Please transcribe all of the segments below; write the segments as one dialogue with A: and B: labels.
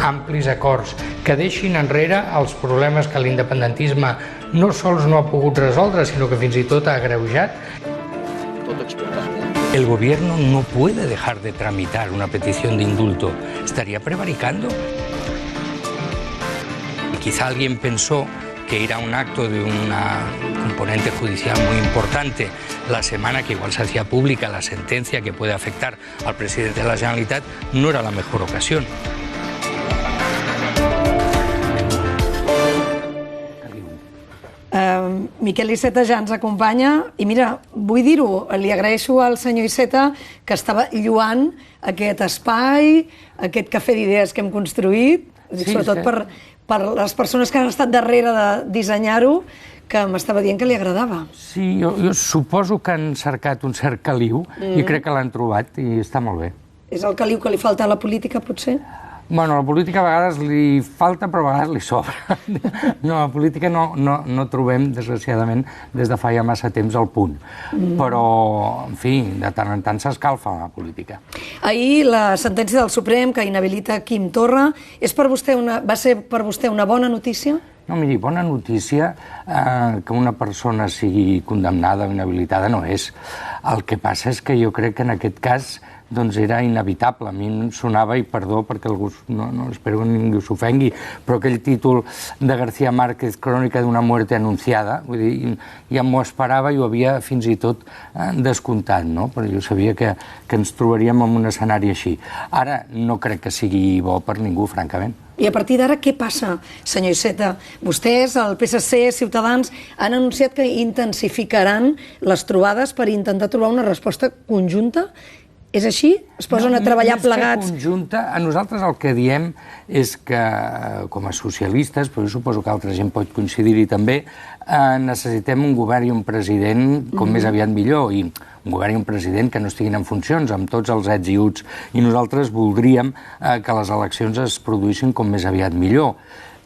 A: amplis acords que deixin enrere els problemes que l'independentisme no sols no ha pogut resoldre, sinó que fins i tot ha agreujat. El gobierno no puede dejar de tramitar una petición de indulto. ¿Estaría prevaricando? Quizá alguien pensó que ir a un acto de una componente judicial muy importante la semana que igual se hacía pública la sentencia que puede afectar al presidente de la Generalitat no era la mejor ocasión.
B: Miquel Iceta ja ens acompanya i mira, vull dir-ho, li agraeixo al senyor Iceta que estava lloant aquest espai, aquest cafè d'idees que hem construït, sobretot per les persones que han estat darrere de dissenyar-ho, que m'estava dient que li agradava.
A: Sí, jo suposo que han cercat un cert caliu i crec que l'han trobat i està molt bé.
B: És el caliu que li falta a la política, potser?
A: Bueno, a la política a vegades li falta, però a vegades li sobra. No, a la política no trobem, desgraciadament, des de fa ja massa temps el punt. Però, en fi, de tant en tant s'escalfa la política.
B: Ahir la sentència del Suprem que inhabilita Quim Torra va ser per vostè una bona notícia?
A: No, miri, bona notícia que una persona sigui condemnada o inhabilitada no és. El que passa és que jo crec que en aquest cas doncs era inevitable. A mi em sonava, i perdó perquè algú, no espero que ningú s'ofengui, però aquell títol de García Márquez, Crònica d'una muerte anunciada, vull dir, ja m'ho esperava i ho havia fins i tot descomptat, no? Però jo sabia que ens trobaríem en un escenari així. Ara no crec que sigui bo per ningú, francament.
B: I a partir d'ara, què passa, senyor Iceta? Vostès, el PSC, Ciutadans, han anunciat que intensificaran les trobades per intentar trobar una resposta conjunta. És així? Es posen a treballar plegats?
A: Conjunta. A nosaltres el que diem és que, com a socialistes, però jo suposo que altra gent pot coincidir-hi també, necessitem un govern i un president com més aviat millor, i un govern i un president que no estiguin en funcions, amb tots els ets i uts, i nosaltres voldríem que les eleccions es produïssin com més aviat millor.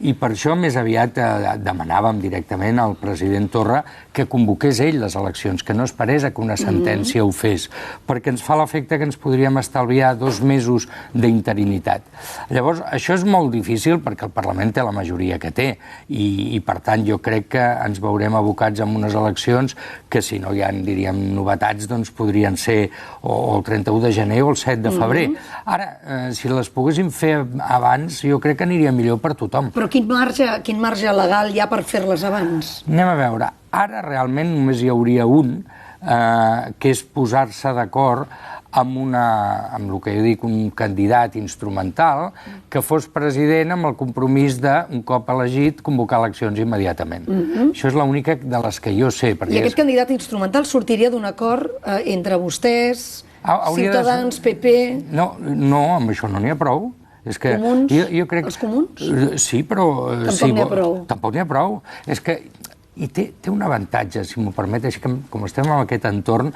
A: I per això més aviat demanàvem directament al president Torra que convoqués ell les eleccions, que no esperés a que una sentència ho fes, perquè ens fa l'efecte que ens podríem estalviar 2 mesos d'interinitat. Llavors, això és molt difícil perquè el Parlament té la majoria que té i per tant, jo crec que ens veurem abocats en unes eleccions que, si no hi ha, diríem, novetats, doncs podrien ser o el 31 de gener o el 7 de febrer. Ara, si les poguéssim fer abans, jo crec que aniria millor per tothom.
B: Però quin marge legal hi ha per fer-les abans?
A: Anem a veure. Ara realment només hi hauria un, que és posar-se d'acord amb el que jo dic, un candidat instrumental que fos president amb el compromís de, un cop elegit, convocar eleccions immediatament. Això és l'única de les que jo sé.
B: I aquest candidat instrumental sortiria d'un acord entre vostès, Ciutadans, PP...
A: No, amb això no n'hi ha prou.
B: Comuns? Els comuns?
A: Sí, però...
B: Tampoc n'hi ha prou.
A: Tampoc n'hi ha prou. És que té un avantatge, si m'ho permet, és que com estem en aquest entorn,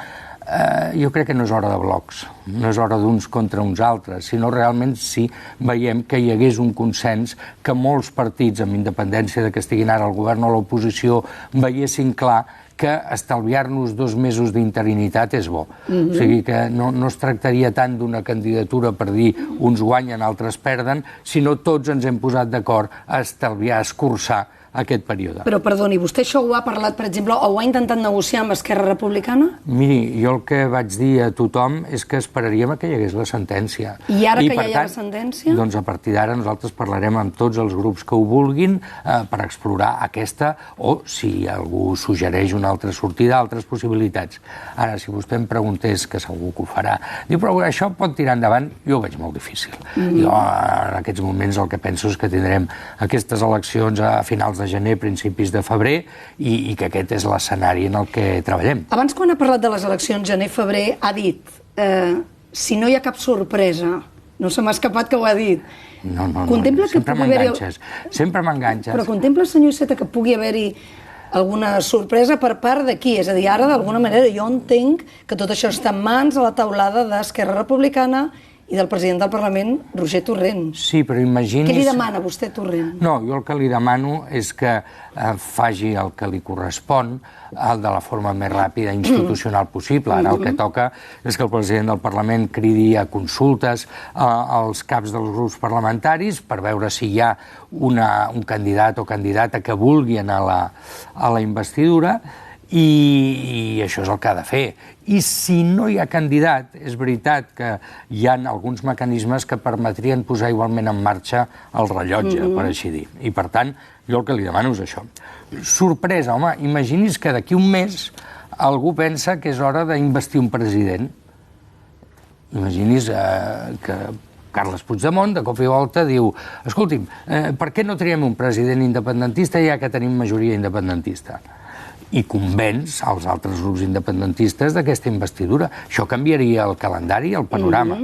A: jo crec que no és hora de blocs, no és hora d'uns contra uns altres, sinó realment sí veiem que hi hagués un consens que molts partits, amb independència de que estiguin ara al govern o a l'oposició, veiessin clar que estalviar-nos 2 mesos d'interinitat és bo. O sigui que no es tractaria tant d'una candidatura per dir uns guanyen, altres perden, sinó tots ens hem posat d'acord a estalviar, a escurçar aquest període.
B: Però, perdoni, vostè això ho ha parlat, per exemple, o ho ha intentat negociar amb Esquerra Republicana?
A: Miri, jo el que vaig dir a tothom és que esperaríem que hi hagués la sentència.
B: I ara que ja hi ha la sentència?
A: Doncs a partir d'ara nosaltres parlarem amb tots els grups que ho vulguin per explorar aquesta, o si algú suggereix una altra sortida, altres possibilitats. Ara, si vostè em preguntés, que segur que ho farà, diu, però això pot tirar endavant, jo ho veig molt difícil. Jo en aquests moments el que penso és que tindrem aquestes eleccions a finals de gener, principis de febrer, i que aquest és l'escenari en el que treballem.
B: Abans, quan ha parlat de les eleccions gener-febrer, ha dit si no hi ha cap sorpresa, no se m'ha escapat que ho ha dit.
A: No, sempre m'enganxes. Sempre m'enganxes.
B: Però contempla, senyor Iceta, que pugui haver-hi alguna sorpresa per part d'aquí? És a dir, ara, d'alguna manera, jo entenc que tot això està en mans a la taulada d'Esquerra Republicana i del president del Parlament, Roger Torrent.
A: Sí, però imagini's...
B: Què li demana vostè, Torrent?
A: No, jo el que li demano és que faci el que li correspon de la forma més ràpida i institucional possible. Ara el que toca és que el president del Parlament cridi a consultes als caps dels grups parlamentaris per veure si hi ha un candidat o candidata que vulgui anar a la investidura, i això és el que ha de fer. I si no hi ha candidat, és veritat que hi ha alguns mecanismes que permetrien posar igualment en marxa el rellotge, per així dir. I per tant, jo el que li demano és això. Sorpresa, home, imagini's que d'aquí un mes algú pensa que és hora d'investir un president. Imagini's que Carles Puigdemont, de cop i volta, diu: escolti'm, per què no triem un president independentista ja que tenim majoria independentista? I convenç els altres grups independentistes d'aquesta investidura. Això canviaria el calendari, el panorama.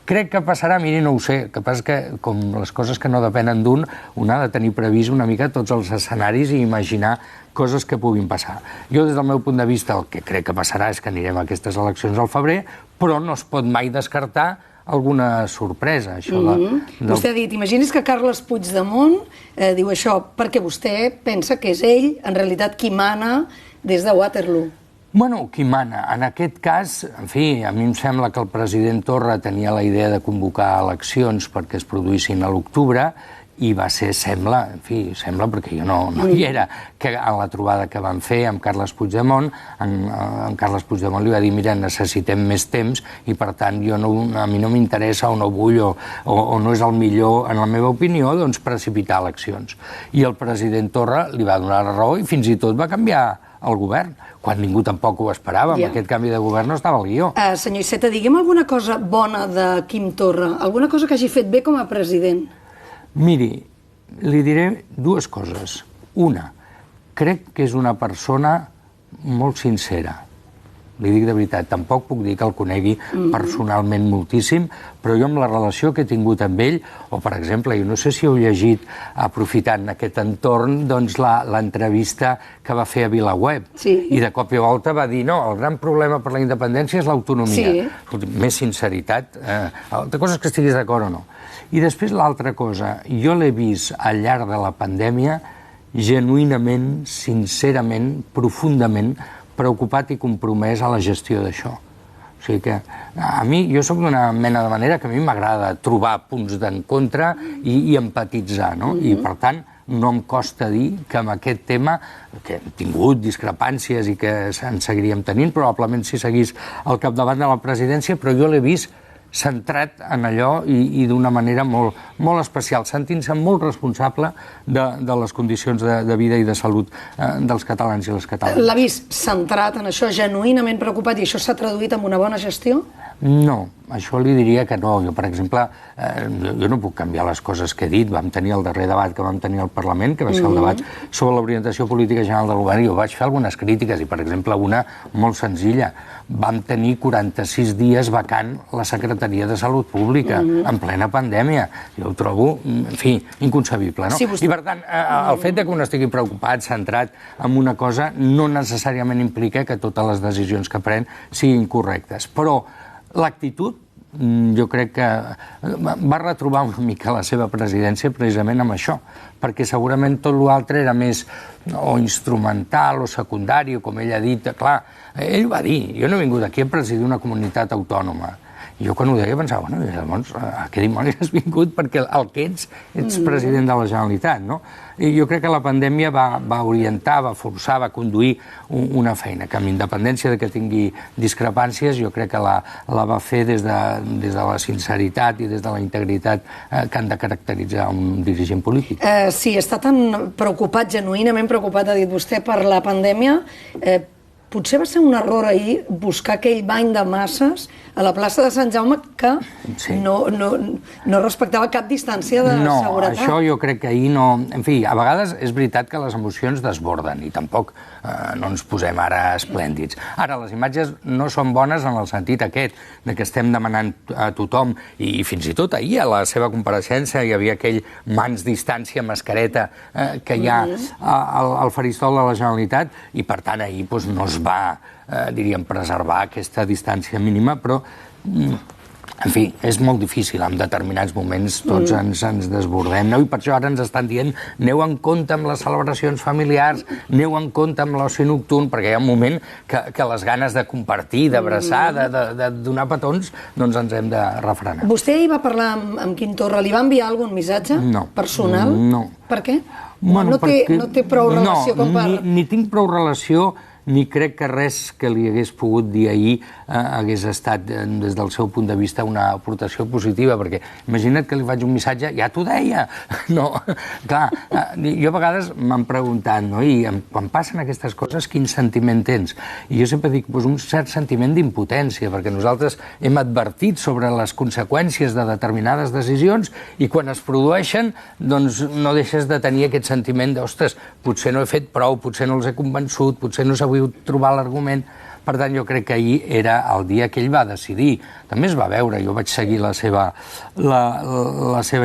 A: Crec que passarà, miri, no ho sé, el que passa que, com les coses que no depenen d'un, un ha de tenir previst una mica tots els escenaris i imaginar coses que puguin passar. Jo, des del meu punt de vista, el que crec que passarà és que anirem a aquestes eleccions al febrer, però no es pot mai descartar alguna sorpresa.
B: Vostè ha dit, imagini's que Carles Puigdemont diu això, perquè vostè pensa que és ell, en realitat, qui mana des de Waterloo.
A: Bueno, qui mana? En aquest cas, en fi, a mi em sembla que el president Torra tenia la idea de convocar eleccions perquè es produïssin a l'octubre, i va ser, sembla perquè jo no hi era, que a la trobada que van fer amb Carles Puigdemont, en Carles Puigdemont li va dir: mira, necessitem més temps i per tant a mi no m'interessa o no vull o no és el millor, en la meva opinió, doncs precipitar eleccions. I el president Torra li va donar la raó i fins i tot va canviar el govern, quan ningú tampoc ho esperava. Amb aquest canvi de govern no estava al guió.
B: Senyor Iceta, digue'm alguna cosa bona de Quim Torra, alguna cosa que hagi fet bé com a president.
A: Miri, li diré dues coses. Una, crec que és una persona molt sincera. Li dic de veritat, tampoc puc dir que el conegui personalment moltíssim, però jo amb la relació que he tingut amb ell, o per exemple, jo no sé si heu llegit, aprofitant aquest entorn, doncs l'entrevista que va fer a VilaWeb, i de cop i volta va dir: no, el gran problema per la independència és l'autonomia. Més sinceritat, altra cosa és que estiguis d'acord o no. I després l'altra cosa, jo l'he vist al llarg de la pandèmia genuïnament, sincerament, profundament preocupat i compromès a la gestió d'això. O sigui que a mi, jo soc d'una mena de manera que a mi m'agrada trobar punts d'encontre i empatitzar, no? I per tant no em costa dir que amb aquest tema, que hem tingut discrepàncies i que en seguiríem tenint, probablement si seguís al capdavant de la presidència, però jo l'he vist centrat en allò i d'una manera molt especial, sentint-se molt responsable de les condicions de vida i de salut dels catalans i les catalanes.
B: L'ha vist centrat en això, genuïnament preocupat, i això s'ha traduït en una bona gestió?
A: No, això li diria que no. Jo, per exemple, jo no puc canviar les coses que he dit. Vam tenir el darrer debat que vam tenir al Parlament, que va ser el debat sobre l'orientació política general del govern, i jo vaig fer algunes crítiques, i per exemple una molt senzilla. Vam tenir 46 dies vacant la Secretaria de Salut Pública, en plena pandèmia. Jo ho trobo, en fi, inconcebible, no? I per tant, el fet que un estigui preocupat, centrat en una cosa, no necessàriament implica que totes les decisions que pren siguin correctes. Però l'actitud, jo crec que va retrobar una mica la seva presidència precisament amb això, perquè segurament tot l'altre era més o instrumental o secundari, o com ell ha dit. Clar, ell va dir: jo no he vingut aquí a presidir una comunitat autònoma. I jo quan ho deia pensava: bueno, llavors a què dimonis has vingut? Perquè el que ets president de la Generalitat, no? I jo crec que la pandèmia va orientar, va forçar, va conduir una feina que, amb independència de que tingui discrepàncies, jo crec que la va fer des de la sinceritat i des de la integritat que han de caracteritzar un dirigent polític.
B: Sí, està tan preocupat, genuïnament preocupat, ha dit vostè, per la pandèmia. Potser va ser un error ahir buscar aquell bany de masses a la plaça de Sant Jaume que no respectava cap distància de seguretat.
A: No, això jo crec que ahir no... En fi, a vegades és veritat que les emocions desborden i tampoc no ens posem ara esplèndids. Ara, les imatges no són bones en el sentit aquest, de que estem demanant a tothom, i fins i tot ahir a la seva compareixença hi havia aquell mans distància, mascareta que hi ha al faristol de la Generalitat, i per tant ahir no es va, diríem, preservar aquesta distància mínima, però En fi, és molt difícil, en determinats moments tots ens desbordem, i per això ara ens estan dient aneu en compte amb les celebracions familiars, aneu en compte amb l'oci nocturn, perquè hi ha un moment que les ganes de compartir, d'abraçar, de donar petons, doncs ens hem de refrenar.
B: Vostè ahir va parlar amb Quim Torra, li va enviar algun missatge personal?
A: No.
B: Per què? No té prou relació com per...
A: Ni tinc prou relació, ni crec que res que li hagués pogut dir ahir hagués estat, des del seu punt de vista, una aportació positiva, perquè imagina't que li faig un missatge, ja t'ho deia! No, clar, jo a vegades m'han preguntat, no?, i quan passen aquestes coses, quin sentiment tens? I jo sempre dic, un cert sentiment d'impotència, perquè nosaltres hem advertit sobre les conseqüències de determinades decisions i quan es produeixen, doncs no deixes de tenir aquest sentiment de, ostres, potser no he fet prou, potser no els he convençut, potser no s'ha trobar l'argument. Per tant, jo crec que ahir era el dia que ell va decidir. També es va veure, jo vaig seguir la seva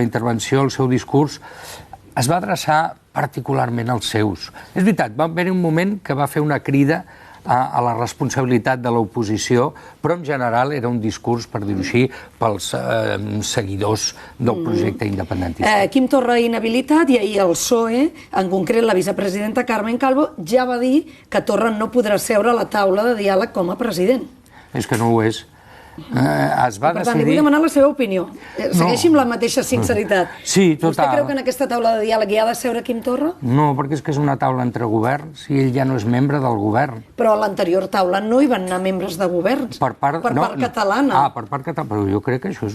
A: intervenció, el seu discurs, es va adreçar particularment als seus. És veritat, va haver un moment que va fer una crida a la responsabilitat de l'oposició, però en general era un discurs, per dir-ho així, pels seguidors del projecte independentista.
B: Quim Torra inhabilitat i ahir el PSOE, en concret la vicepresidenta Carmen Calvo, ja va dir que Torra no podrà seure a la taula de diàleg com a president.
A: És que no ho és. Es va decidir...
B: Per tant, li vull demanar la seva opinió. Segueixi amb la mateixa sinceritat.
A: Sí, total.
B: Vostè creu que en aquesta taula de diàleg hi ha de seure Quim Torra?
A: No, perquè és que és una taula entre governs i ell ja no és membre del govern.
B: Però a l'anterior taula no hi van anar membres de governs.
A: Per part catalana. Per part catalana. Però jo crec que això és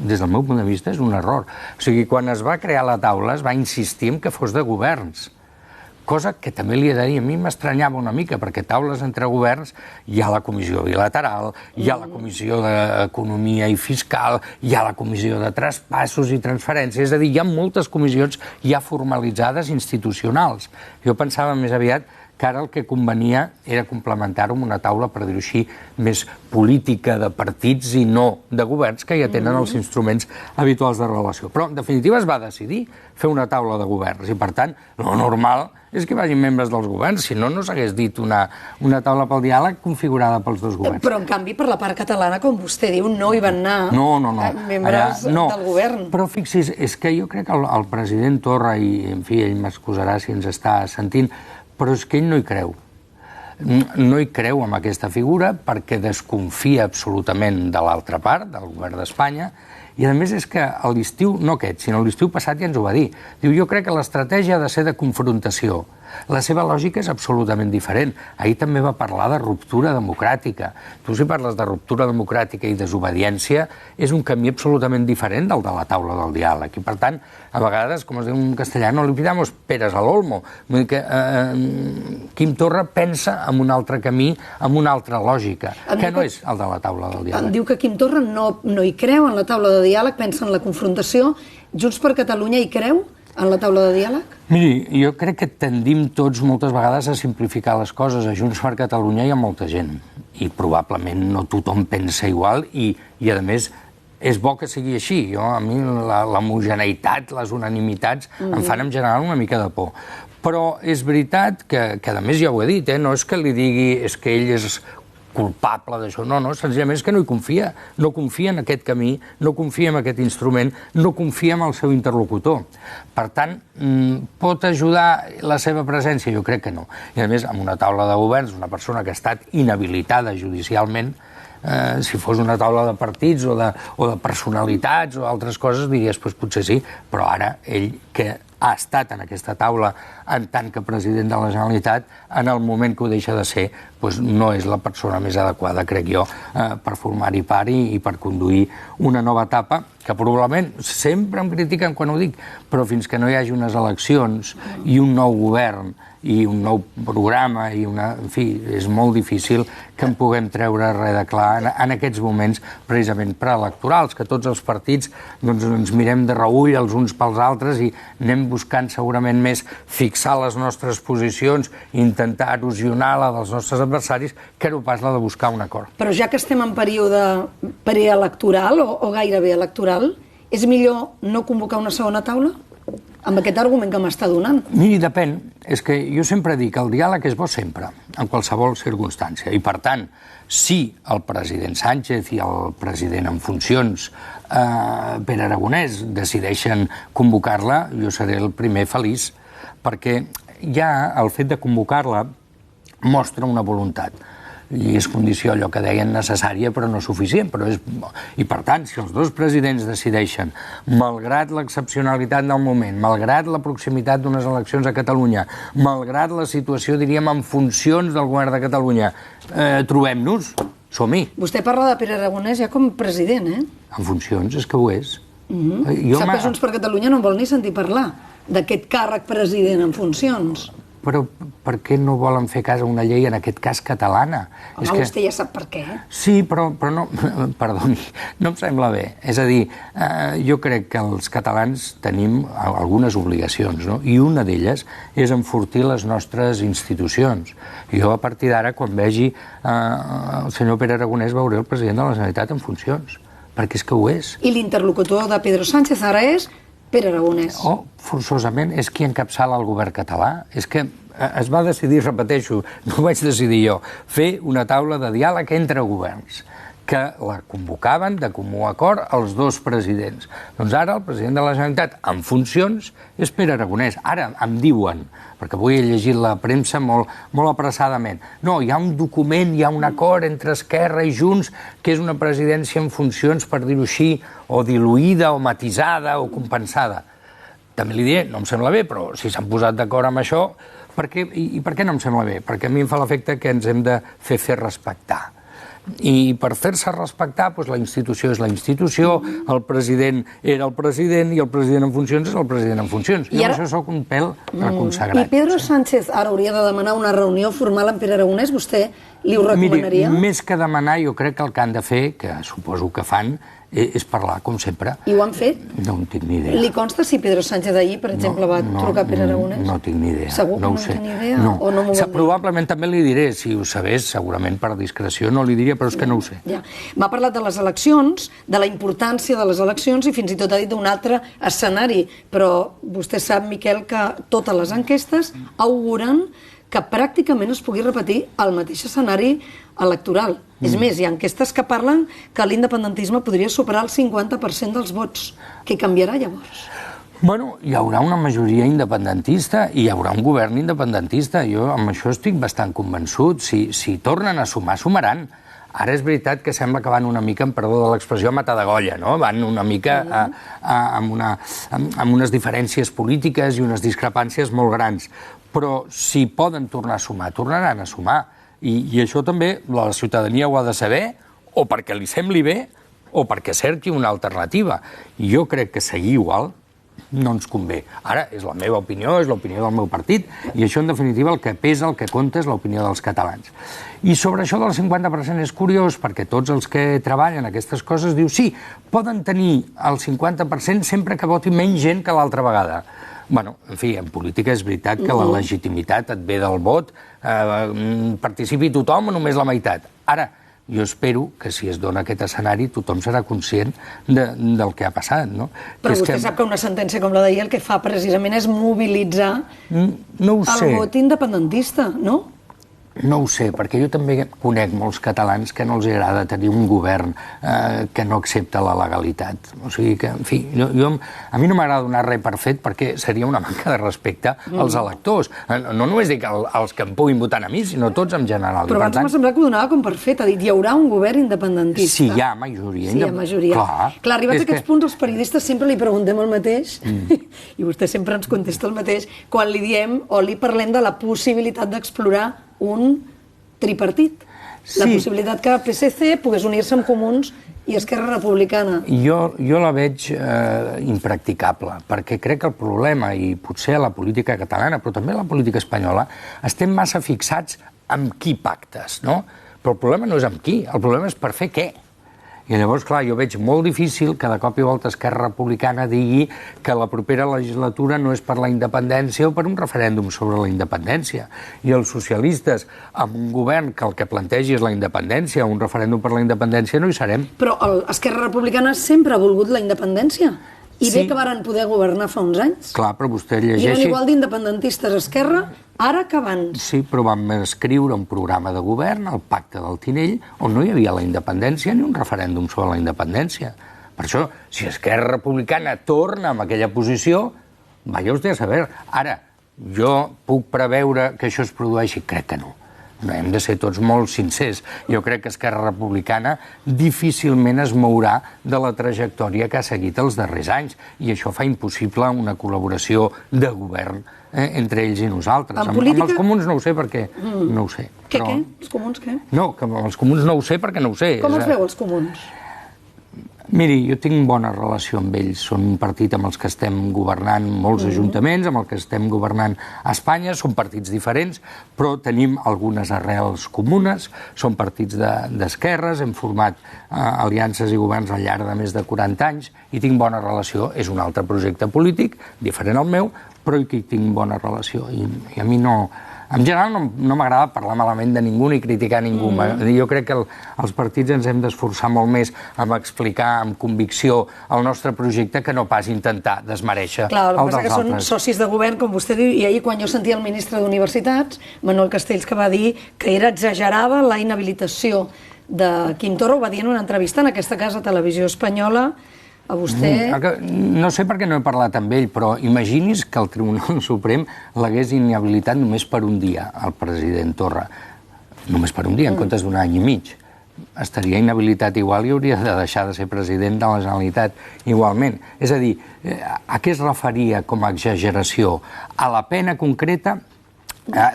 A: des del meu punt de vista, és un error. O sigui, quan es va crear la taula es va insistir en que fos de governs. Cosa que també li he de dir, a mi m'estranyava una mica, perquè taules entre governs hi ha la comissió bilateral, hi ha la comissió d'economia i fiscal, hi ha la comissió de traspassos i transferències, és a dir, hi ha moltes comissions ja formalitzades institucionals. Jo pensava més aviat que ara el que convenia era complementar-ho amb una taula, per dir-ho així, més política de partits i no de governs, que ja tenen els instruments habituals de relació. Però, en definitiva, es va decidir fer una taula de governs i, per tant, el normal és que vagin membres dels governs, si no, no s'hagués dit una taula pel diàleg configurada pels dos governs.
B: Però, en canvi, per la part catalana, com vostè diu, no hi van anar membres del govern.
A: Però fixi's, és que jo crec que el president Torra, i en fi, ell m'excusarà si ens està sentint, però és que ell no hi creu. No hi creu en aquesta figura perquè desconfia absolutament de l'altra part, del govern d'Espanya, i a més és que l'estiu, no aquest, sinó l'estiu passat ja ens ho va dir. Diu, jo crec que l'estratègia ha de ser de confrontació. La seva lògica és absolutament diferent. Ahir també va parlar de ruptura democràtica. Tu, si parles de ruptura democràtica i desobediència, és un camí absolutament diferent del de la taula del diàleg. I, per tant, a vegades, com es diu en castellà, no li pidamos peras al olmo. Vull dir que Quim Torra pensa en un altre camí, en una altra lògica, que no és el de la taula del diàleg.
B: Em diu que Quim Torra no hi creu en la taula de diàleg, pensa en la confrontació. Junts per Catalunya hi creu en la taula de diàleg?
A: Miri, jo crec que tendim tots moltes vegades a simplificar les coses. A Junts per Catalunya hi ha molta gent i probablement no tothom pensa igual i a més, és bo que sigui així. A mi l'homogeneïtat, les unanimitats em fan en general una mica de por. Però és veritat que a més ja ho he dit, no és que li digui és que ell és culpable d'això, no, senzillament és que no hi confia, no confia en aquest camí, no confia en aquest instrument, no confia en el seu interlocutor. Per tant, pot ajudar la seva presència? Jo crec que no. I a més, amb una taula de governs, una persona que ha estat inhabilitada judicialment, si fos una taula de partits o de personalitats o altres coses, diries, doncs potser sí, però ara ell que ha estat en aquesta taula en tant que president de la Generalitat, en el moment que ho deixa de ser, doncs no és la persona més adequada, crec jo, per formar-hi part i per conduir una nova etapa, que probablement sempre em critiquen quan ho dic, però fins que no hi hagi unes eleccions i un nou govern i un nou programa, en fi, és molt difícil que en puguem treure res de clar en aquests moments precisament preelectorals, que tots els partits ens mirem de reüll els uns pels altres i anem buscant segurament més fixar les nostres posicions i intentar erosionar la dels nostres adversaris que no pas la de buscar un acord.
B: Però ja que estem en període preelectoral o gairebé electoral, és millor no convocar una segona taula? Amb aquest argument que m'està donant.
A: Miri, depèn. és que jo sempre dic que el diàleg és bo sempre, en qualsevol circumstància. I, per tant, si el president Sánchez i el president en funcions, Pere Aragonès, decideixen convocar-la, jo seré el primer feliç, perquè ja el fet de convocar-la mostra una voluntat. I és condició, allò que deien, necessària però no suficient. I per tant, si els dos presidents decideixen, malgrat l'excepcionalitat del moment, malgrat la proximitat d'unes eleccions a Catalunya, malgrat la situació, diríem, en funcions del govern de Catalunya, trobem-nos, som-hi.
B: Vostè parla de Pere Aragonès ja com president, eh?
A: En funcions, és que ho és.
B: Sap que Junts per Catalunya no en vol ni sentir parlar d'aquest càrrec president en funcions.
A: Però per què no volen fer cas a una llei, en aquest cas catalana?
B: Home, vostè ja sap per què.
A: Sí, però no, perdoni, no em sembla bé. És a dir, jo crec que els catalans tenim algunes obligacions, no? I una d'elles és enfortir les nostres institucions. Jo, a partir d'ara, quan vegi el senyor Pere Aragonès, veuré el president de la Generalitat en funcions, perquè és que ho és.
B: I l'interlocutor de Pedro Sánchez ara és Pere Aragonès.
A: Forçosament, és qui encapçala el govern català. És que es va decidir, repeteixo, no ho vaig decidir jo, fer una taula de diàleg entre governs, que la convocaven de comú acord els dos presidents. Doncs ara el president de la Generalitat en funcions és Pere Aragonès. Ara em diuen, perquè avui he llegit la premsa molt apressadament, no, hi ha un document, hi ha un acord entre Esquerra i Junts que és una presidència en funcions, per dir-ho així, o diluïda, o matisada, o compensada. També li diré, no em sembla bé, però si s'han posat d'acord amb això, i per què no em sembla bé? Perquè a mi em fa l'efecte que ens hem de fer respectar. I per fer-se respectar, la institució és la institució, el president era el president i el president en funcions és el president en funcions. Jo això sóc un pèl reconsagrat.
B: I Pedro Sánchez ara hauria de demanar una reunió formal amb Pere Aragonès, vostè li ho recomanaria?
A: Miri, més que demanar, jo crec que el que han de fer, que suposo que fan, és parlar, com sempre.
B: I ho han fet?
A: No en tinc ni idea.
B: Li consta si Pedro Sánchez ahir, per exemple, va trucar a Pere Aragonès?
A: No tinc ni idea.
B: Segur que no té ni idea? O no m'ho vol dir?
A: Probablement també li diré, si ho sabés, segurament per discreció no li diria, però és que no ho sé.
B: M'ha parlat de les eleccions, de la importància de les eleccions i fins i tot ha dit d'un altre escenari, però vostè sap, Miquel, que totes les enquestes auguren que pràcticament es pugui repetir el mateix escenari electoral. És més, hi ha enquestes que parlen que l'independentisme podria superar el 50% dels vots. Què canviarà llavors?
A: Bueno, hi haurà una majoria independentista i hi haurà un govern independentista. Jo amb això estic bastant convençut. Si tornen a sumar, sumaran. Ara és veritat que sembla que van una mica, amb perdó de l'expressió, a matar de golla, no? Van una mica amb unes diferències polítiques i unes discrepàncies molt grans. Però si poden tornar a sumar, tornaran a sumar. I això també la ciutadania ho ha de saber, o perquè li sembli bé, o perquè cerqui una alternativa. I jo crec que seguir igual no ens convé. Ara, és la meva opinió, és l'opinió del meu partit, i això, en definitiva, el que pesa, el que compta, és l'opinió dels catalans. I sobre això del 50% és curiós, perquè tots els que treballen aquestes coses diu sí, poden tenir el 50% sempre que voti menys gent que l'altra vegada. Bueno, en fi, en política és veritat que la legitimitat et ve del vot, participi tothom o només la meitat. Ara, jo espero que si es dona aquest escenari tothom serà conscient del que ha passat, no?
B: Però vostè sap que una sentència com la d'ahir el que fa precisament és mobilitzar el vot independentista, no?
A: No ho sé, perquè jo també conec molts catalans que no els agrada tenir un govern que no accepta la legalitat. O sigui que, en fi, a mi no m'agrada donar res per fet perquè seria una manca de respecte als electors. No només dic els que em puguin votar a mi, sinó tots en general.
B: Però abans m'ha semblat que ho donava com per fet. Ha dit, hi haurà un govern independentista.
A: Sí, hi ha majoria.
B: Sí, hi ha majoria. Clar, arribats a aquests punts, els periodistes sempre li preguntem el mateix i vostè sempre ens contesta el mateix quan li diem o li parlem de la possibilitat d'explorar un tripartit. La possibilitat que PSC pogués unir-se amb Comuns i Esquerra Republicana.
A: Jo la veig impracticable, perquè crec que el problema, i potser a la política catalana, però també a la política espanyola, estem massa fixats en qui pactes, no? Però el problema no és amb qui, el problema és per fer què. I llavors, clar, jo veig molt difícil que de cop i volta Esquerra Republicana digui que la propera legislatura no és per la independència o per un referèndum sobre la independència. I els socialistes, amb un govern que el que plantegi és la independència o un referèndum per la independència, no hi serem.
B: Però Esquerra Republicana sempre ha volgut la independència. I bé que varen poder governar fa uns anys.
A: Clar, però vostè
B: I eren
A: llegeixi...
B: igual d'independentistes a Esquerra, ara que abans.
A: Sí, però vam escriure un programa de govern, el Pacte del Tinell, on no hi havia la independència ni un referèndum sobre la independència. Per això, si Esquerra Republicana torna amb aquella posició, vaya usted a saber. Ara, jo puc preveure que això es produeixi? Crec que no. Hem de ser tots molt sincers. Jo crec que Esquerra Republicana difícilment es mourà de la trajectòria que ha seguit els darrers anys, i això fa impossible una col·laboració de govern entre ells i nosaltres. Amb els comuns no ho sé perquè no ho sé.
B: Què? Els comuns què?
A: No, que amb els comuns no ho sé perquè no ho sé.
B: Com els veu, els comuns?
A: Miri, jo tinc bona relació amb ells. Són un partit amb els que estem governant molts ajuntaments, amb el que estem governant a Espanya. Són partits diferents, però tenim algunes arrels comunes. Són partits d'esquerres, hem format aliances i governs al llarg de més de 40 anys i tinc bona relació. És un altre projecte polític, diferent al meu, però hi tinc bona relació. I a mi no... En general no m'agrada parlar malament de ningú ni criticar ningú. Jo crec que els partits ens hem d'esforçar molt més en explicar amb convicció el nostre projecte que no pas intentar desmereixer el dels altres. Clar, el que passa
B: que són socis de govern, com vostè diu, i ahir quan jo sentia el ministre d'Universitats, Manuel Castells, que va dir que era exagerada la inhabilitació de Quim Torra, ho va dir en una entrevista en aquesta casa Televisió Espanyola, a vostè...
A: No sé per què no he parlat amb ell, però imagini's que el Tribunal Suprem l'hagués inhabilitat només per un dia, el president Torra. Només per un dia, en comptes d'un any i mig. Estaria inhabilitat igual i hauria de deixar de ser president de la Generalitat igualment. És a dir, a què es referia com a exageració? A la pena concreta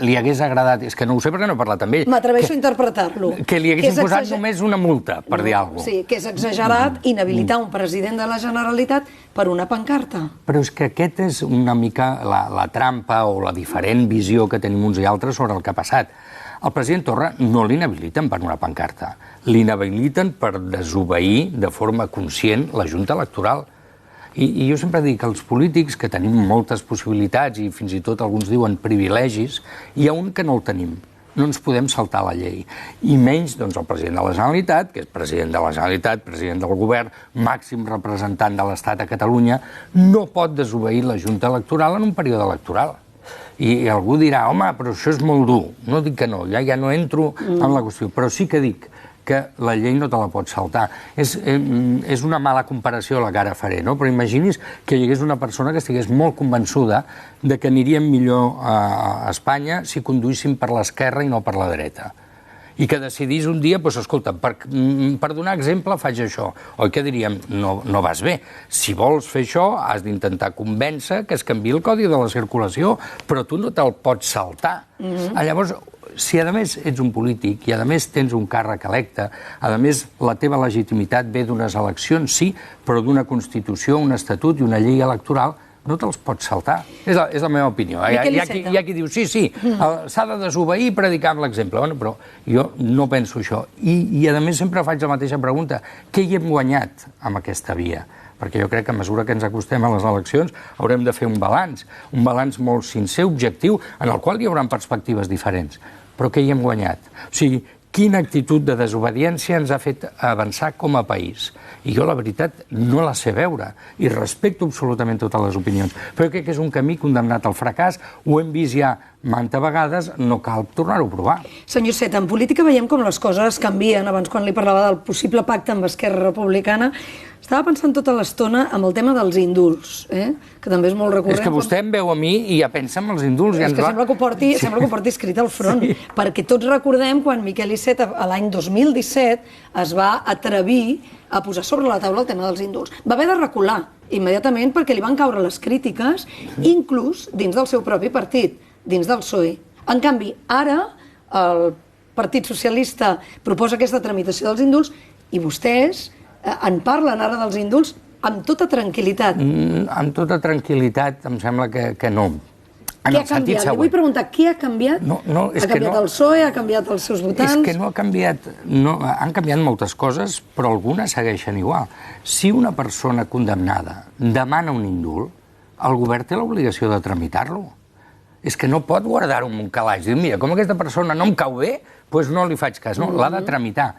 A: li hagués agradat, és que no ho sé perquè no he parlat amb ell.
B: M'atreveixo a interpretar-lo.
A: Que li haguessin posat només una multa, per dir alguna cosa.
B: Sí, que és exagerat inhabilitar un president de la Generalitat per una pancarta.
A: Però és que aquest és una mica la trampa o la diferent visió que tenim uns i altres sobre el que ha passat. El president Torra no l'inhabiliten per una pancarta. L'inhabiliten per desobeir de forma conscient la Junta Electoral. I jo sempre dic que els polítics, que tenim moltes possibilitats i fins i tot alguns diuen privilegis, hi ha un que no el tenim. No ens podem saltar la llei. I menys doncs, el president de la Generalitat, que és president de la Generalitat, president del govern, màxim representant de l'Estat a Catalunya, no pot desobeir la Junta Electoral en un període electoral. I algú dirà, home, però això és molt dur. No dic que no, ja no entro en la qüestió, però sí que dic que la llei no te la pot saltar. És una mala comparació la que ara faré, no? Però imagini's que hi hagués una persona que estigués molt convençuda de que aniríem millor a Espanya si conduíssim per l'esquerra i no per la dreta. I que decidís un dia, doncs, escolta, per donar exemple faig això. Oi que diríem, no vas bé. Si vols fer això, has d'intentar convèncer que es canviï el codi de la circulació, però tu no te'l pots saltar. Llavors, si a més ets un polític i a més tens un càrrec electe, a més la teva legitimitat ve d'unes eleccions, sí, però d'una Constitució, un Estatut i una llei electoral, no te'ls pots saltar. És la meva opinió. Hi ha qui diu, sí, s'ha de desobeir i predicar amb l'exemple. Bueno, però jo no penso això. I a més sempre faig la mateixa pregunta. Què hi hem guanyat amb aquesta via? Perquè jo crec que a mesura que ens acostem a les eleccions haurem de fer un balanç molt sincer, objectiu, en el qual hi haurà perspectives diferents. Però què hi hem guanyat? O sigui, quina actitud de desobediència ens ha fet avançar com a país? I jo, la veritat, no la sé veure. I respecto absolutament totes les opinions. Però crec que és un camí condemnat al fracàs. Ho hem vist ja manta vegades, no cal tornar-ho a provar.
B: Senyor Iceta, en política veiem com les coses canvien. Abans, quan li parlava del possible pacte amb Esquerra Republicana, estava pensant tota l'estona amb el tema dels indults, que també és molt recurrent.
A: És que vostè em veu a mi i ja pensa en els indults.
B: És que sembla que ho porti escrit al front, perquè tots recordem quan Miquel Iceta, l'any 2017, es va atrevir a posar sobre la taula el tema dels indults. Va haver de recular immediatament perquè li van caure les crítiques, inclús dins del seu propi partit, dins del PSOE. En canvi, ara el Partit Socialista proposa aquesta tramitació dels indults i vostès en parlen ara dels indults amb tota tranquil·litat.
A: Amb tota tranquil·litat em sembla que no.
B: Què ha canviat? Li vull preguntar, què ha canviat? Ha canviat el PSOE, ha canviat els seus votants?
A: És que no ha canviat... Han canviat moltes coses, però algunes segueixen igual. Si una persona condemnada demana un indult, el govern té l'obligació de tramitar-lo. És que no pot guardar-ho en un calaix. Dir, mira, com aquesta persona no em cau bé, doncs no li faig cas. No, l'ha de tramitar.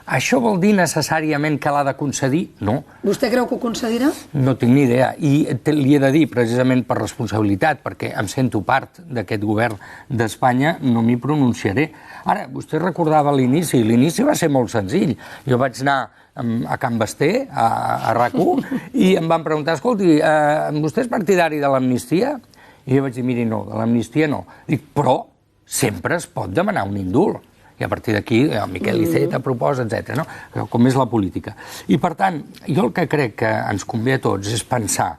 A: Això vol dir necessàriament que l'ha de concedir? No.
B: Vostè creu que ho concedirà?
A: No tinc ni idea. I li he de dir, precisament per responsabilitat, perquè em sento part d'aquest govern d'Espanya, no m'hi pronunciaré. Ara, vostè recordava l'inici. L'inici va ser molt senzill. Jo vaig anar a Can Basté, a RAC1, i em van preguntar, escolti, vostè és partidari de l'amnistia? I jo vaig dir, miri, no, de l'amnistia no. Dic, però sempre es pot demanar un indult. I a partir d'aquí el Miquel Iceta proposa, etc. No? Com és la política. I, per tant, jo el que crec que ens convé a tots és pensar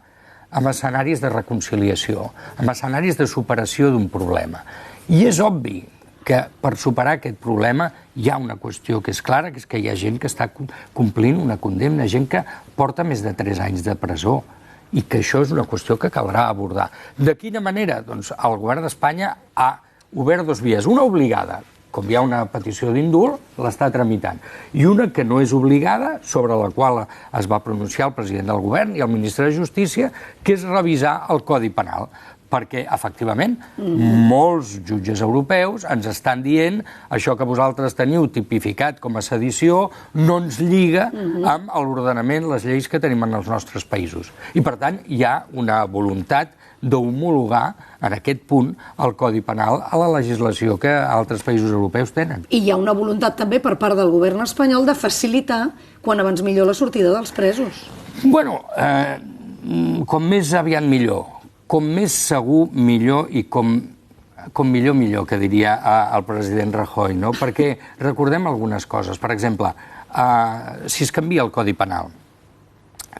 A: en escenaris de reconciliació, en escenaris de superació d'un problema. I és obvi que per superar aquest problema hi ha una qüestió que és clara, que és que hi ha gent que està complint una condemna, gent que porta més de 3 anys de presó, i que això és una qüestió que caldrà abordar. De quina manera? Doncs el govern d'Espanya ha obert 2 vies. Una obligada, com hi ha una petició d'indult, l'està tramitant. I una que no és obligada, sobre la qual es va pronunciar el president del govern i el ministre de Justícia, que és revisar el Codi Penal. Perquè, efectivament, molts jutges europeus ens estan dient això que vosaltres teniu tipificat com a sedició no ens lliga amb l'ordenament, les lleis que tenim en els nostres països. I, per tant, hi ha una voluntat d'homologar en aquest punt el Codi Penal a la legislació que altres països europeus tenen.
B: I hi ha una voluntat també per part del govern espanyol de facilitar quan abans millor la sortida dels presos.
A: Bueno, com més aviat millor. Com més segur, millor, i com millor, que diria el president Rajoy, no? Perquè recordem algunes coses. Per exemple, si es canvia el Codi Penal,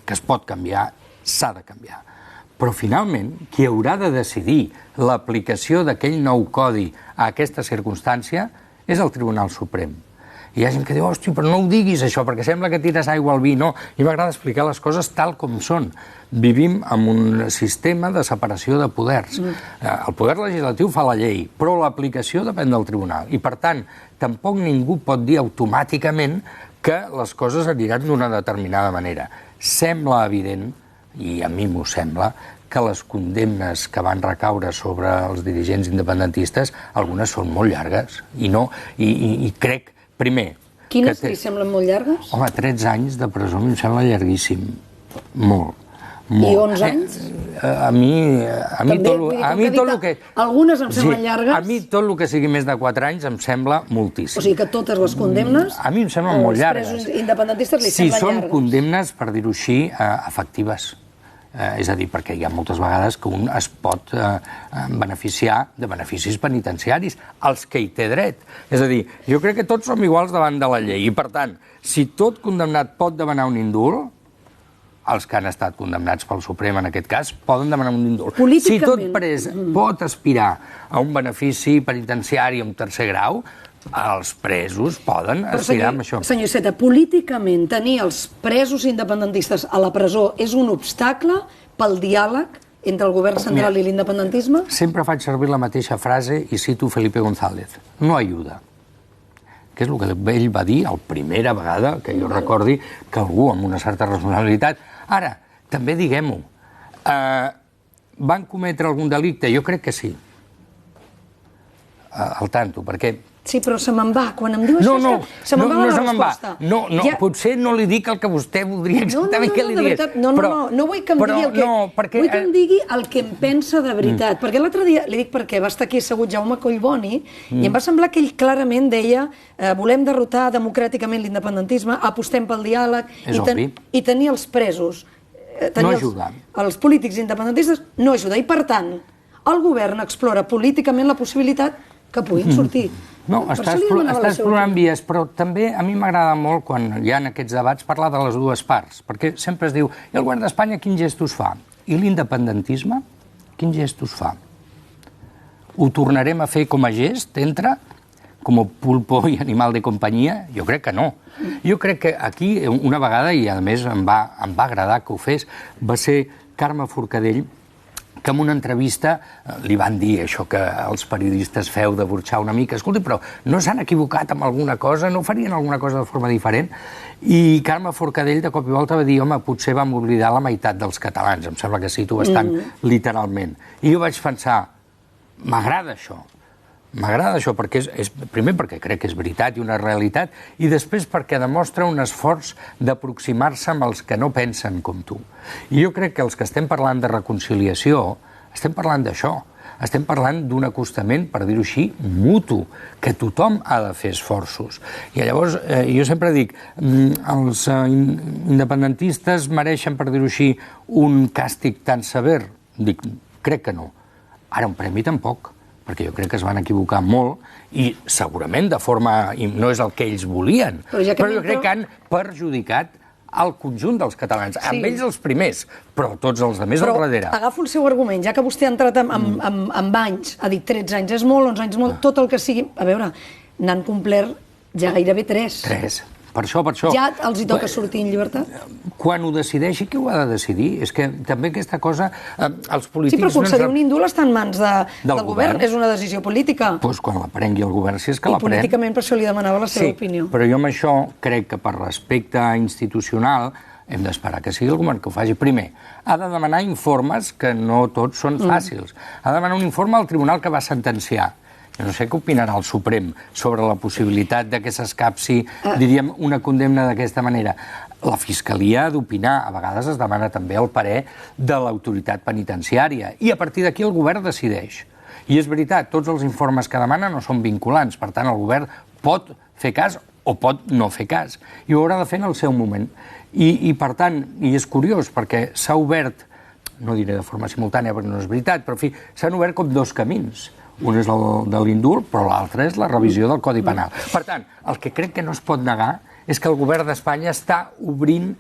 A: que es pot canviar, s'ha de canviar. Però, finalment, qui haurà de decidir l'aplicació d'aquell nou codi a aquesta circumstància és el Tribunal Suprem. I hi ha gent que diu, hosti, però no ho diguis això, perquè sembla que tires aigua al vi. No, i m'agrada explicar les coses tal com són. Vivim en un sistema de separació de poders. El poder legislatiu fa la llei, però l'aplicació depèn del tribunal. I, per tant, tampoc ningú pot dir automàticament que les coses aniran d'una determinada manera. Sembla evident, i a mi m'ho sembla, que les condemnes que van recaure sobre els dirigents independentistes, algunes són molt llargues. I crec, primer...
B: Quines li semblen molt llargues?
A: Home, 13 anys de presó em sembla llarguíssim. Molt.
B: I 11 anys?
A: A mi tot el que...
B: Algunes em semblen llargues?
A: A mi tot el que sigui més de 4 anys em sembla moltíssim.
B: O sigui que totes les condemnes...
A: A mi em semblen molt llargues.
B: Els presos independentistes li semblen llargues.
A: Si són condemnes, per dir-ho així, efectives. És a dir, perquè hi ha moltes vegades que un es pot beneficiar de beneficis penitenciaris, als que hi té dret. És a dir, jo crec que tots som iguals davant de la llei i, per tant, si tot condemnat pot demanar un indult, els que han estat condemnats pel Suprem, en aquest cas, poden demanar un indult. Si tot pres pot aspirar a un benefici penitenciari en 3è grau, els presos poden aspirar amb això.
B: Senyor Iceta, políticament tenir els presos independentistes a la presó és un obstacle pel diàleg entre el govern central i l'independentisme?
A: Sempre faig servir la mateixa frase i cito Felipe González. No ajuda. Que és el que ell va dir la primera vegada que jo recordi que algú amb una certa responsabilitat... Ara, també diguem-ho, van cometre algun delicte? Jo crec que sí. Al tanto, perquè...
B: Sí, però se me'n va. Quan em diu això, se me'n va la resposta.
A: No, potser no li dic el que vostè voldria exactament que li digués.
B: No vull que em digui el que... Vull que em digui el que em pensa de veritat. Perquè l'altre dia, li dic perquè va estar aquí assegut Jaume Collboni i em va semblar que ell clarament deia volem derrotar democràticament l'independentisme, apostem pel diàleg i tenir els presos.
A: No ajuda.
B: Els polítics independentistes no ajuda. I, per tant, el govern explora políticament la possibilitat que puguin sortir.
A: No, està explorant vies, però també a mi m'agrada molt, quan hi ha aquests debats, parlar de les dues parts, perquè sempre es diu, i el govern d'Espanya quins gestos fa? I l'independentisme, quins gestos fa? Ho tornarem a fer com a gest, com a pulpo i animal de companyia? Jo crec que no. Jo crec que aquí, una vegada, i a més em va agradar que ho fes, va ser Carme Forcadell, que en una entrevista li van dir això que els periodistes feu de burxar una mica. Escolti, però no s'han equivocat amb alguna cosa? No farien alguna cosa de forma diferent? I Carme Forcadell de cop i volta va dir, home, potser vam oblidar la meitat dels catalans. Em sembla que cito bastant literalment. I jo vaig pensar, m'agrada això, M'agrada això, perquè primer perquè crec que és veritat i una realitat, i després perquè demostra un esforç d'aproximar-se amb els que no pensen com tu. I jo crec que els que estem parlant de reconciliació, estem parlant d'això. Estem parlant d'un acostament, per dir-ho així, mutu, que tothom ha de fer esforços. I llavors, jo sempre dic, els independentistes mereixen, per dir-ho així, un càstig tan sever? Dic, crec que no. Ara, un premi tampoc, perquè jo crec que es van equivocar molt i segurament de forma... no és el que ells volien, però jo crec que han perjudicat al conjunt dels catalans, amb ells els primers, però tots els altres al darrere.
B: Però agafo el seu argument, ja que vostè ha entrat amb anys, ha dit 13 anys és molt, 11 anys és molt, tot el que sigui... A veure, n'han complert ja gairebé 3.
A: 3. Per això.
B: Ja els hi toca sortir en llibertat?
A: Quan ho decideixi, qui ho ha de decidir? És que també aquesta cosa... Els polítics...
B: Sí, però concedir un indult està en mans del govern. És una decisió política.
A: Doncs quan la prengui el govern, si és que la pren...
B: I políticament per això li demanava la seva opinió.
A: Però jo amb això crec que per respecte institucional hem d'esperar que sigui el govern que ho faci. Primer, ha de demanar informes que no tots són fàcils. Ha de demanar un informe al tribunal que va sentenciar. Jo no sé què opinarà el Suprem sobre la possibilitat de que s'escapsi, diríem, una condemna d'aquesta manera. La Fiscalia ha d'opinar, a vegades es demana també el parer de l'autoritat penitenciària, i a partir d'aquí el govern decideix. I és veritat, tots els informes que demana no són vinculants, per tant el govern pot fer cas o pot no fer cas, i ho haurà de fer en el seu moment. I per tant, i és curiós, perquè s'ha obert, no diré de forma simultània perquè no és veritat, però en fi, s'han obert com dos camins. Un és el de l'indult, però l'altre és la revisió del Codi Penal. Per tant, el que crec que no es pot negar és que el govern d'Espanya està obrint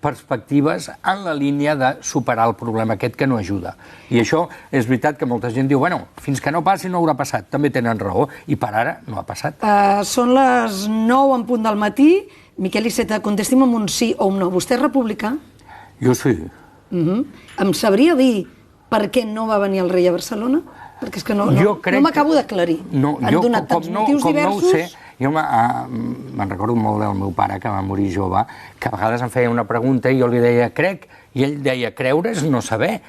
A: perspectives en la línia de superar el problema aquest que no ajuda. I això és veritat que molta gent diu, bueno, fins que no passi no haurà passat. També tenen raó, i per ara no ha passat.
B: Són les 9 en punt del matí. Miquel Iceta, contesti'm amb un sí o un no. Vostè és republicà?
A: Jo sí.
B: Em sabria dir per què no va venir el rei a Barcelona? Perquè és que no m'acabo d'aclarir. Han donat tants motius diversos.
A: Jo me'n recordo molt del meu pare, que va morir jove, que a vegades em feia una pregunta i jo li deia crec, i ell deia creure és no saber.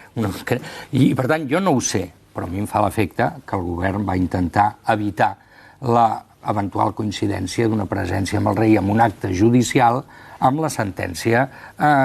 A: I per tant, jo no ho sé, però a mi em fa l'efecte que el govern va intentar evitar l'eventual coincidència d'una presència amb el rei en un acte judicial amb la sentència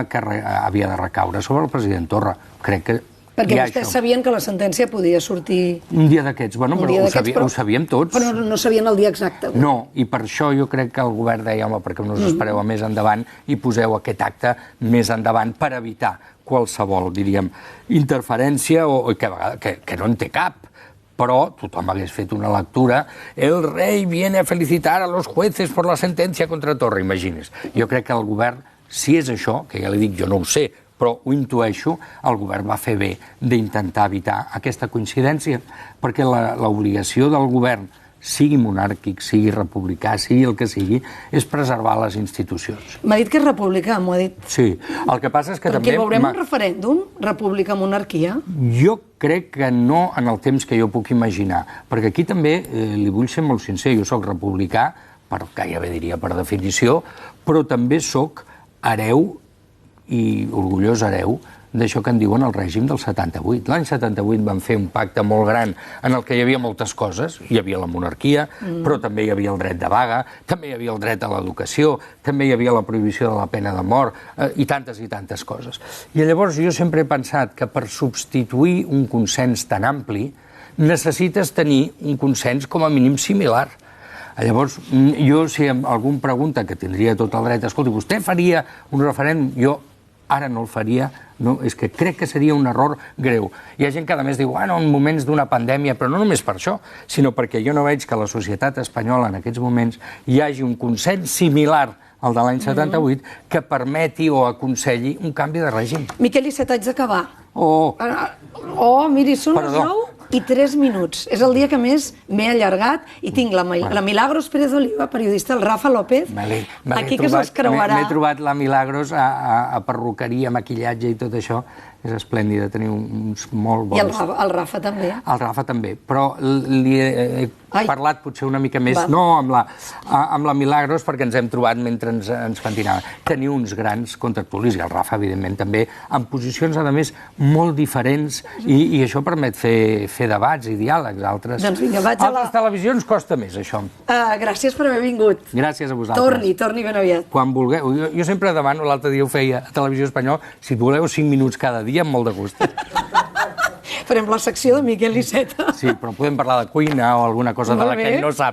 A: que havia de recaure sobre el president Torra. Crec que
B: perquè vostès sabien que la sentència podia sortir...
A: Un dia d'aquests, bueno, però ho sabíem tots.
B: Però no sabien el dia exacte.
A: No, i per això jo crec que el govern deia, home, perquè no us espereu a més endavant i poseu aquest acte més endavant per evitar qualsevol, diríem, interferència que no en té cap. Però tothom hagués fet una lectura. El rei viene a felicitar a los jueces por la sentencia contra Torra, imagines. Jo crec que el govern, si és això, que ja li dic, jo no ho sé, però ho intueixo, el govern va fer bé d'intentar evitar aquesta coincidència, perquè l'obligació del govern, sigui monàrquic, sigui republicà, sigui el que sigui, és preservar les institucions.
B: M'ha dit que és republicà, m'ho ha dit.
A: Sí, el que passa és que també...
B: Perquè veurem un referèndum, república-monarquia?
A: Jo crec que no en el temps que jo puc imaginar, perquè aquí també li vull ser molt sincer, jo soc republicà, gairebé diria per definició, però també soc hereu i orgullós hereu d'això que en diuen el règim del 78. L'any 78 van fer un pacte molt gran en el que hi havia moltes coses. Hi havia la monarquia, però també hi havia el dret de vaga, també hi havia el dret a l'educació, també hi havia la prohibició de la pena de mort, i tantes coses. I llavors jo sempre he pensat que per substituir un consens tan ampli necessites tenir un consens com a mínim similar. Llavors, jo, si algú em pregunta, que tindria tot el dret, escolti, vostè faria un referèndum? Jo ara no el faria, no, és que crec que seria un error greu. Hi ha gent que a més diu, en moments d'una pandèmia, però no només per això, sinó perquè jo no veig que a la societat espanyola en aquests moments hi hagi un consens similar al de l'any 78 que permeti o aconselli un canvi de règim.
B: Miquel Iceta, haig d'acabar. Miri, són les 9 i 3 minuts. És el dia que més m'he allargat i tinc la Milagros Pérez Oliva, periodista, el Rafa López, aquí que se'ls creuarà.
A: M'he trobat la Milagros a perruqueria, maquillatge i tot això. és esplèndida, teniu uns molt bons...
B: I el Rafa també.
A: El Rafa també, però li he parlat potser una mica més, no amb la Milagros, perquè ens hem trobat mentre ens pentinàvem. Teniu uns grans contractualistes, i el Rafa, evidentment, també, en posicions, a més, molt diferents, i això permet fer debats i diàlegs.
B: Doncs vinga, vaig a la...
A: Altres televisions costa més, això.
B: Gràcies per haver vingut.
A: Gràcies a vosaltres.
B: Torni ben aviat.
A: Quan vulgueu. Jo sempre demano, l'altre dia ho feia a Televisió Espanyola, si voleu 5 minuts cada dia, amb molt de gust.
B: Farem la secció de Miquel Iceta.
A: Sí, però podem parlar de cuina o alguna cosa de la que ell no sap.